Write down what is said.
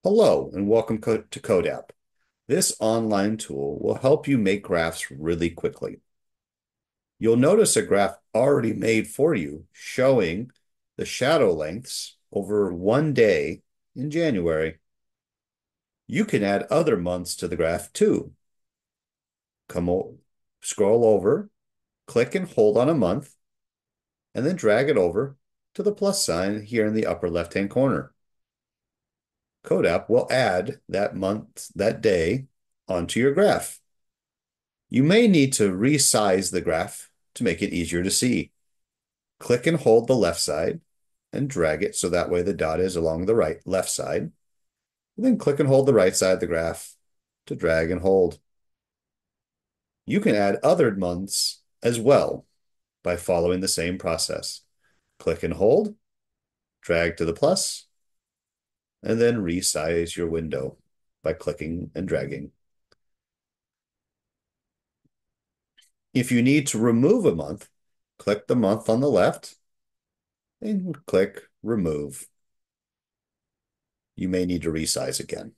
Hello and welcome to CodeApp. This online tool will help you make graphs really quickly. You'll notice a graph already made for you showing the shadow lengths over one day in January. You can add other months to the graph too. Scroll over, click and hold on a month, and then drag it over to the plus sign here in the upper left-hand corner. CodeApp will add that month, that day onto your graph. You may need to resize the graph to make it easier to see. Click and hold the left side and drag it so that way the dot is along the left side. And then click and hold the right side of the graph to drag and hold. You can add other months as well by following the same process. Click and hold, drag to the plus, and then resize your window by clicking and dragging. If you need to remove a month, click the month on the left and click remove. You may need to resize again.